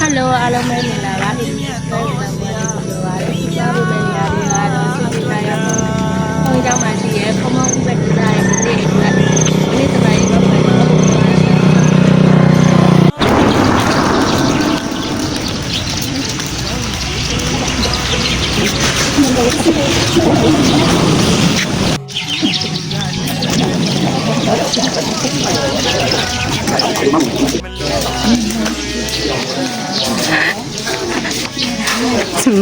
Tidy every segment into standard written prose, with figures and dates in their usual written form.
Hello အားလုံးပဲမြင်လာပါဒီနေ့တော့ပြောပါတယ်ကြားဖို့လည်းနေရာတွေကတော့စီစဉ်ထားရဖို့ဘုန်းကြီးကျောင်းမှာရှိရဲဘုံဘုံဥပဒေတိုင်းဒီနေ့အတွက်ဒီနေ့တပိုင်းတော့ပြန်တော့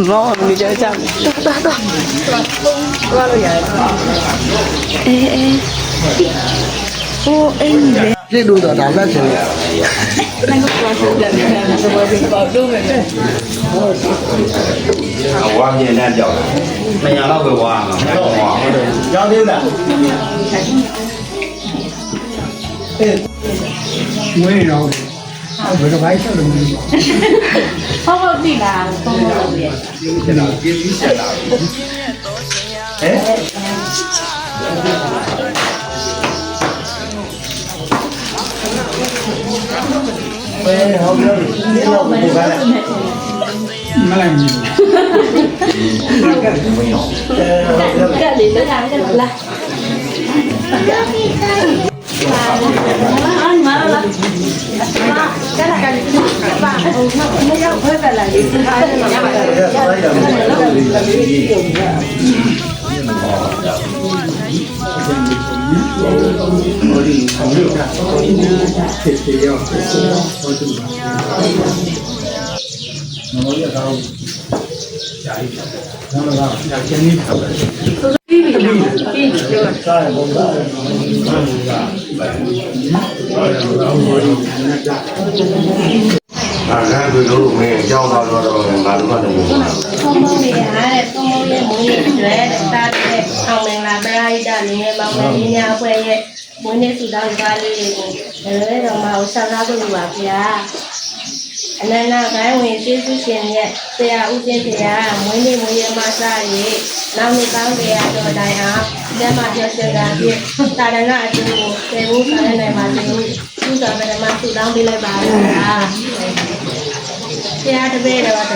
မောင်မီကြကြတော့သွားလို့ရတယ်အေးဟိုအင်းလေပြည့်လို့တော့ဒါလက်ချင်တယ်နိုင်ကိုသွားဆိုကြတယ်ဆိုတော့ဒီပေါ့တော့မယ်ဝါမြင်တဲ့ကြောက်တာမညာတော့ပဲဝါမှာဝါဟုတ်တယ်ကြောက်သေးလားဝေးတော့ဘယ်တော့မှဆက်လို့မရဘူးဟုတ်ပြီလားတော့လို့ရကျွန်တော်ပြင်းပြီးဆက်လာဟဲ့ဘယ်ဟောပြောဒီတော့ဘယ်ကလဲမလိုက်ဘူးကဲလေလာကြလားမာလာကဲလာကဲပါမရောက်ဘယ်ကလာဒီအားရမှာပါအဲ့ဒါတို့မင်းကြောက်တော့ငါတို့ကတော့သုံးမိုးနေရတယ်သုံးမိုးရဲ့မွေးနေ့တွေတားတဲ့အောင်မင်္ဂလာပရိသတ်နေနဲ့ပေါင်းတဲ့ညီများအဖွဲ့ရဲ့မွေးနေ့စုတောင်းကားလေးတွေကိုလည်းတော့မအောင်ဆက်ကားလို့ပါဗျာအနန္တခိုင်းဝင်ကျေးဇူးရှင်ရဲ့ဆရာဦးကျင်းဆရာမွေးနေ့မွေးရမစားရေးနောက်နေ့ကောင်းတရားတော်တိုင်အောင်ကျမ်းမာပြောစကားဖြင့်တာရဏအကျိုးကိုသေဖို့ဆောင်ရနိုင်ပါစေလို့သူ့တော်ဗဓမ္မဆုတောင်းပေးလိုက်ပါဗျာဆရာတပည့်တော်မ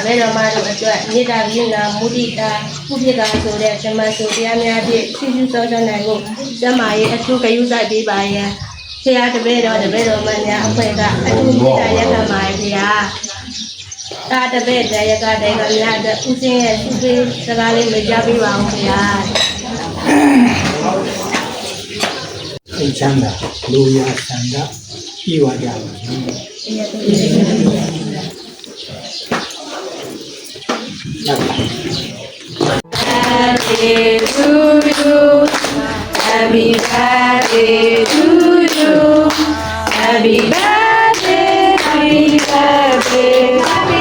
တို့အတွက်မြေတာကိနာမုဒိတာပုပိတာဆိုတဲ့ဓမ္မဆိုတရားများဖြင့်ဖြည့်ဖြည့်စောစောနိုင်ဖို့ကျမ်းမာရေးအထူးဂရုစိုက်ပေးပါရန်ဆရာတပည့်တော်မများအဖွဲ့ကအထူးမြေတာရက်ခံပါဗျာတာတပည့်တဲ့ရကတဲ့ကများအတွက်ဦးစင်းရဲ့သူပေးစကားလေးမေးကြပေးပါဦးဗျာအိမ်ချမ်းသာလူရဆန္ဒပြီးသွားကြပါHappy to you, happy birthday to you, happy birthday, happy birthday, happy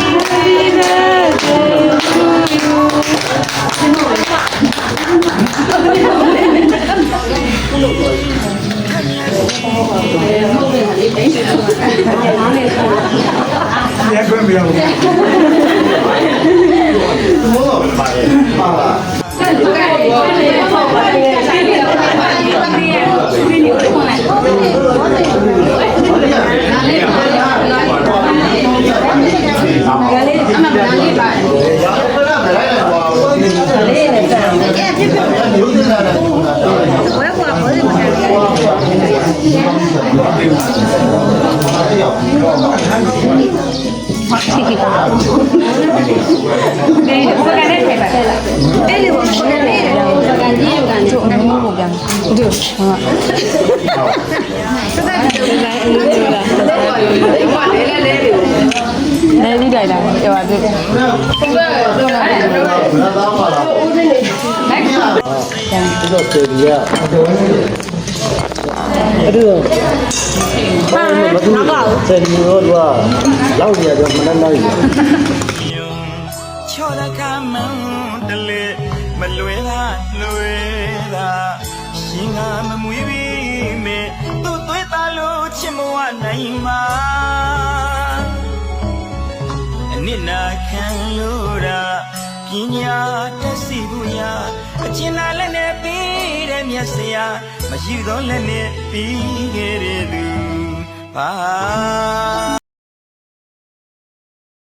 birthday to you. ရက်ခွင့်မရဘူးဘောတော့ပါတယ်ပါလားလေးတိုင်းလာပြောပါစို့တော့စေရီရအဲ့ဒါဘာလို့စေရီရောလောက်ရတော့မနှမ်းနိုင်ဘူးချောရကမန်တလေမလွယ်တာလွယ်တာရှင်ကမမွေးပြီးမေသူ့သွေးသားလို့ချစ်မဝနိုင်မှာအနစ်နာခံလို့ရာပညာတက်စီဘူးညာအကျဉ်းလာလည်းနဲ့ပြီးတဲ့မျက်စရာမရှိတော့လည်းနဲ့ပြီးခဲ့တဲ့သူဘာ